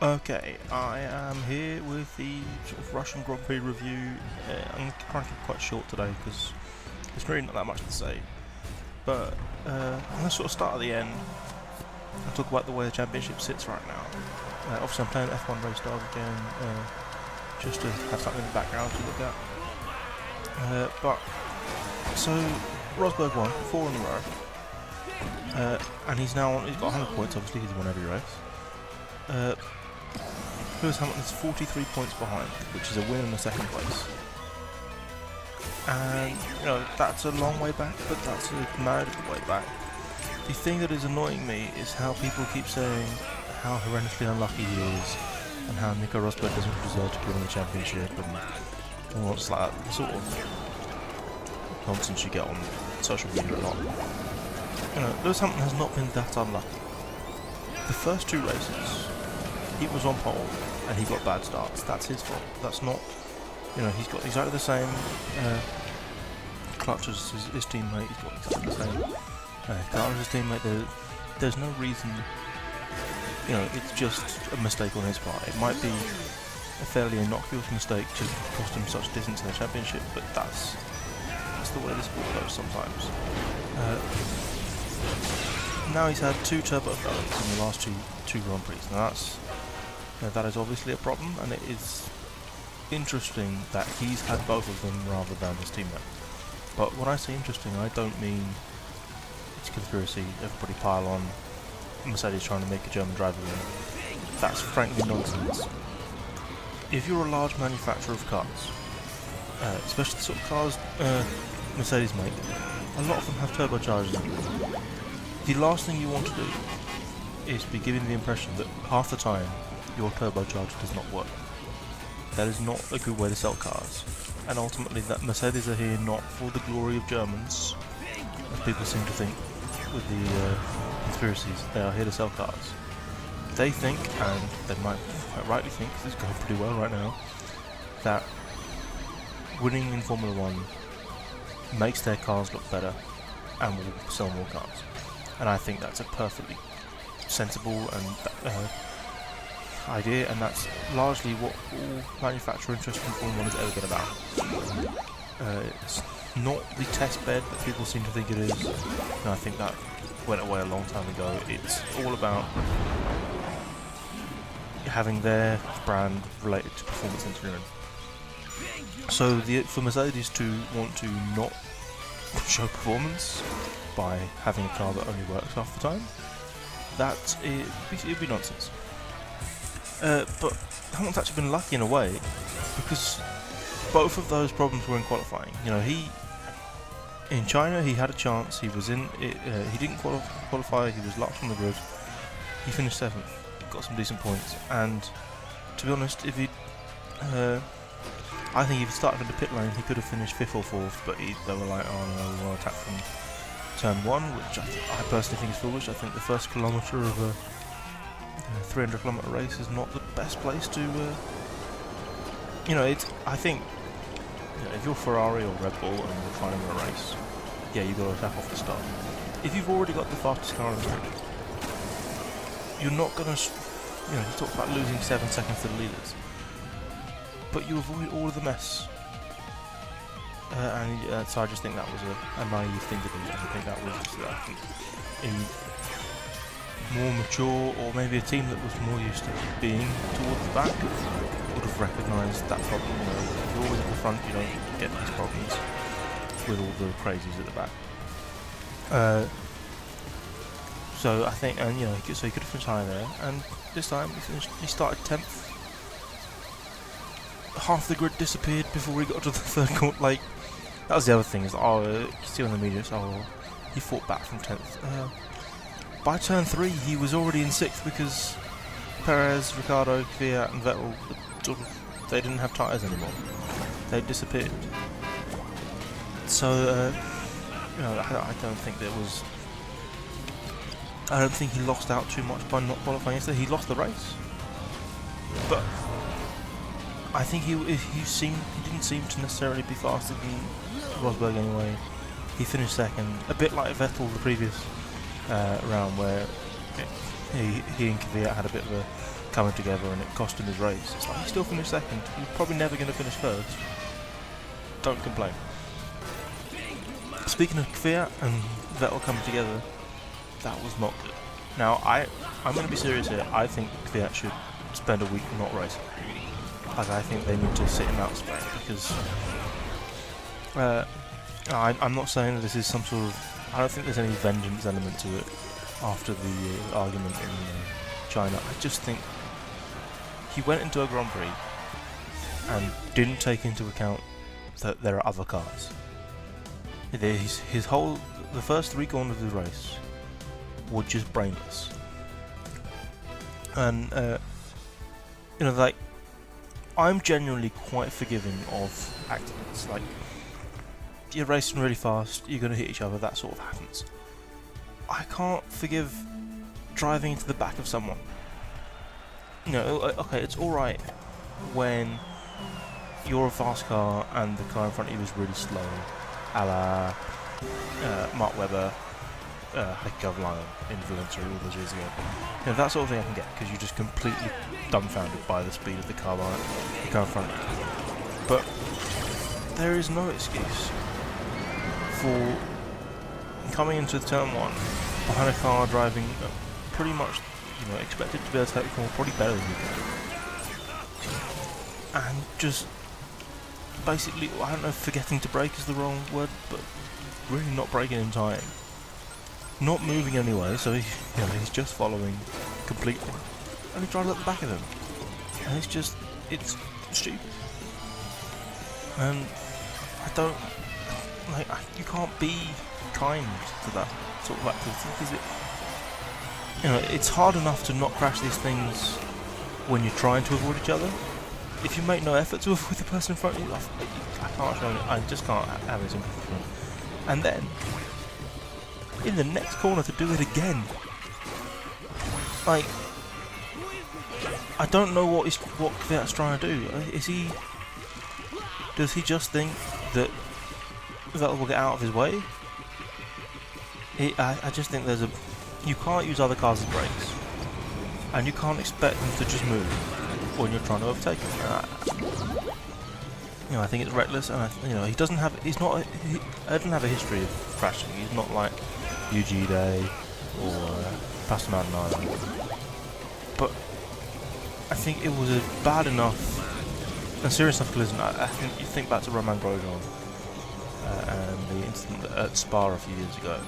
Okay, I am here with the sort of Russian Grand Prix review. I'm trying to keep it quite short today because there's really not that much to say. But I'm going to sort of start at the end and talk about the way the championship sits right now. Obviously I'm playing F1 Race Dog again, just to have something in the background to look at. So Rosberg won 4 in a row, and he's got 100 points. Obviously he's won every race. Lewis Hamilton's 43 points behind, which is a win in the second place. And, that's a long way back, but that's a manageable way back. The thing that is annoying me is how people keep saying how horrendously unlucky he is, and how Nico Rosberg doesn't deserve to be in the championship, and what's like that, the sort of nonsense you get on social media a lot. Lewis Hamilton has not been that unlucky. The first 2 races, he was on pole and he got bad starts. That's his fault. That's not, he's got exactly the same clutch as his teammate. He's got exactly the same car as his teammate. There's no reason, it's just a mistake on his part. It might be a fairly innocuous mistake to cost him such distance in the championship, but that's the way the sport goes sometimes. Now he's had 2 turbo failures in the last two Grand Prix. Now that is obviously a problem, and it is interesting that he's had both of them rather than his teammate. But when I say interesting, I don't mean it's conspiracy, everybody pile on, Mercedes trying to make a German driver win. That's frankly nonsense. If you're a large manufacturer of cars, especially the sort of cars Mercedes make, a lot of them have turbochargers in them. The last thing you want to do is be given the impression that half the time your turbocharger does not work. That is not a good way to sell cars. And ultimately that Mercedes are here not for the glory of Germans, as people seem to think with the conspiracies. They are here to sell cars. They think, and they might quite rightly think, because it's going pretty well right now, that winning in Formula 1 makes their cars look better and will sell more cars. And I think that's a perfectly sensible and idea, and that's largely what all manufacturer interest in Formula 1 has ever been about. It's not the test bed that people seem to think it is, and I think that went away a long time ago. It's all about having their brand related to performance engineering. So for Mercedes to want to not show performance by having a car that only works half the time, it'd be nonsense. But Hamilton's actually been lucky in a way, because both of those problems were in qualifying. In China he had a chance. He was in it. He didn't qualify. He was last on the grid. He finished 7th. Got some decent points. And to be honest, I think if he started in the pit lane, he could have finished 5th or 4th. But they were like, oh no, we want to attack from turn 1, which I personally think is foolish. I think the first kilometre of a 300-kilometre race is not the best place to, I think, if you're Ferrari or Red Bull and you're trying to win a race, yeah, you've got to attack off the start. If you've already got the fastest car in the grid, you're not going to, you talk about losing 7 seconds to the leaders, but you avoid all of the mess. So I just think that was a naive thing to do. I think that was just a more mature, or maybe a team that was more used to being towards the back, would have recognised that problem. If you're always at the front, you don't get these problems with all the crazies at the back. So I think, so he could have finished higher there, and this time he started 10th. Half the grid disappeared before he got to the 3rd corner. Like, that was the other thing, is you see on the media, he fought back from 10th. By turn 3 he was already in 6th, because Perez, Ricciardo, Kvyat and Vettel, they didn't have tyres anymore. They disappeared. So, I don't think there was... I don't think he lost out too much by not qualifying yesterday. He lost the race. But I think he didn't seem to necessarily be faster than Rosberg anyway. He finished 2nd, a bit like Vettel the previous round, where he and Kvyat had a bit of coming together and it cost him his race. It's like he still finished second. He's probably never going to finish first. Don't complain. Speaking of Kvyat and Vettel coming together, that was not good. Now, I'm going to be serious here. I think Kvyat should spend a week not racing. Like, I think they need to sit him out of Spain because I'm not saying that this is some sort of... I don't think there's any vengeance element to it after the argument in China. I just think he went into a Grand Prix and didn't take into account that there are other cars. The first 3 corners of the race were just brainless. And, like, I'm genuinely quite forgiving of accidents. Like, you're racing really fast, you're going to hit each other, that sort of happens. I can't forgive driving into the back of someone. Okay, it's alright when you're a fast car and the car in front of you is really slow, a la Mark Webber, Heiko Lion in Valencia all those years ago. That sort of thing I can get, because you're just completely dumbfounded by the speed of the car in front of you. But there is no excuse for coming into turn 1 behind a car driving pretty much, expected to be able to take the corner probably better than you can. And just basically, I don't know if forgetting to brake is the wrong word, but really not braking in time. Not moving anyway, so he's just following completely. And he drives up the back of him. And it's stupid. And I don't, you can't be kind to that sort of activity, because it's hard enough to not crash these things when you're trying to avoid each other. If you make no effort to avoid the person in front of you, I just can't have any sympathy for him. And then, in the next corner to do it again. Like, I don't know what Kvyat's trying to do. Does he just think that Vettel will get out of his way? I just think you can't use other cars as brakes, and you can't expect them to just move when you're trying to overtake them. I think it's reckless, and he doesn't have a history of crashing. He's not like UG Day or Pastor Mountain Island. But I think it was a bad enough and serious enough collision. I think you think back to Romain Grosjean and the incident at Spa a few years ago.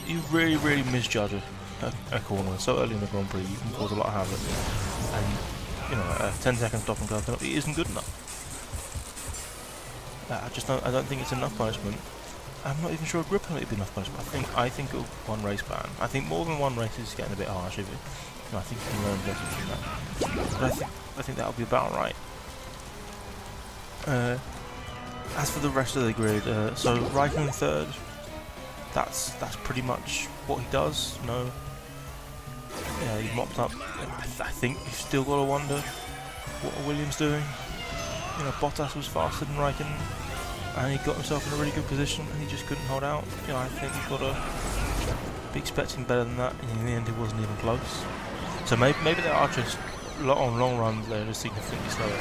You really, really misjudge a corner so early in the Grand Prix. You can cause a lot of havoc, and a 10-second stop and go penalty isn't good enough. I don't think it's enough punishment. I'm not even sure a grip penalty would be enough punishment. I think one race ban. I think more than one race is getting a bit harsh. I think you can learn lessons from that. But I think that'll be about right. As for the rest of the grid, so Raikkonen third. That's pretty much what he does. He mopped up. I think you've still got to wonder what Williams doing. Bottas was faster than Raikkonen, and he got himself in a really good position, and he just couldn't hold out. I think you've got to be expecting better than that, and in the end it wasn't even close. So maybe they are just, on long runs, they're just significantly slower,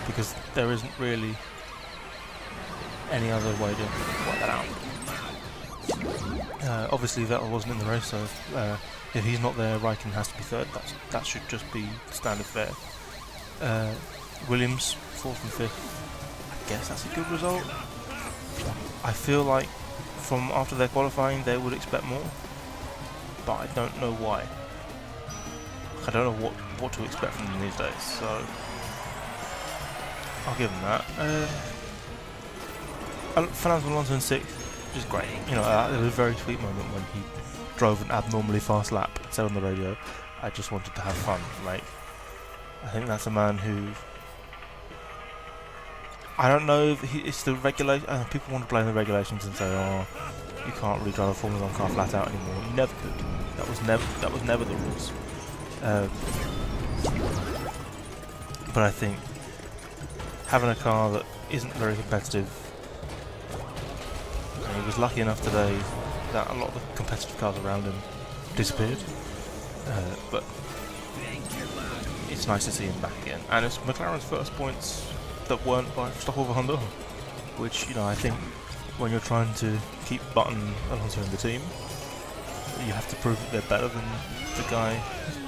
because there isn't really any other way to work that out. Obviously Vettel wasn't in the race, so if he's not there, Raikkonen has to be third. That should just be standard fare. Williams 4th and 5th. I guess that's a good result. I feel like from after their qualifying they would expect more, but I don't know why. I don't know what to expect from them these days, so I'll give them that. Fernando Alonso in 6th, which is great. It was a very sweet moment when he drove an abnormally fast lap. Said on the radio, I just wanted to have fun. I think that's a man who, I don't know if it's the regulation. People want to blame the regulations and say, "Oh, you can't really drive a Formula 1 car flat out anymore." You never could. That was never the rules. But I think having a car that isn't very competitive, and he was lucky enough today that a lot of the competitive cars around him disappeared. But it's nice to see him back again. And it's McLaren's first points that weren't by Verstappen Honda, which, you know, I think when you're trying to keep Button Alonso in the team, you have to prove that they're better than the guy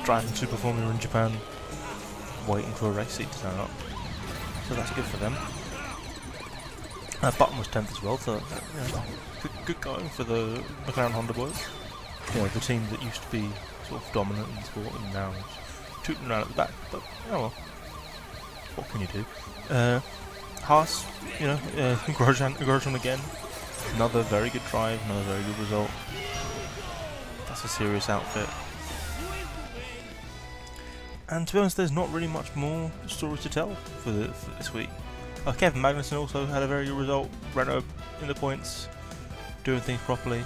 driving Super Formula in Japan, waiting for a race seat to turn up. So that's good for them. Button was 10th as well, so you know, good going for the McLaren Honda boys. You know, the team that used to be sort of dominant in the sport and now is tooting around at the back. But oh well, what can you do? Haas, you know, Grosjean again. Another very good drive, another very good result. That's a serious outfit. And to be honest, there's not really much more story to tell for this week. Kevin Magnussen also had a very good result. Renault in the points, doing things properly.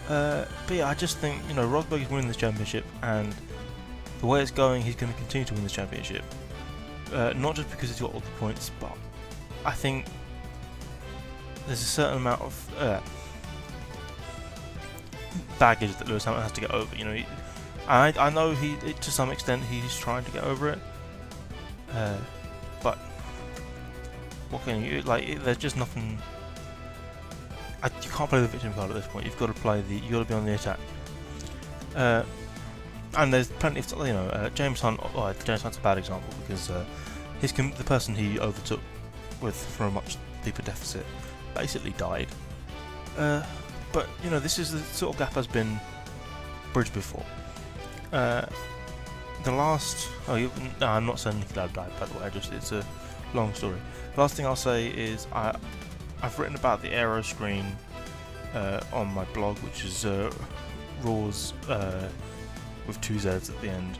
But yeah, I just think, you know, Rosberg is winning this championship, and the way it's going, he's going to continue to win this championship. Not just because he's got all the points, but I think there's a certain amount of baggage that Lewis Hamilton has to get over. You know, I know to some extent he's trying to get over it, but what can you like? There's just nothing. You can't play the victim card at this point. You've got to play you got to be on the attack. And there's plenty of, you know, James Hunt. Oh, James Hunt's a bad example because the person he overtook for a much deeper deficit basically died. But you know, this is the sort of gap has been bridged before. The last, no, I'm not saying Nicky Lauda died, by the way. It's a long story. The last thing I'll say is I've written about the aero screen on my blog, which is Raws with 2 Z's at the end,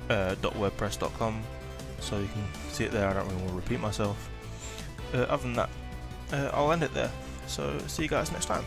.wordpress.com, so you can see it there. I don't really want to repeat myself. Other than that, I'll end it there, so see you guys next time.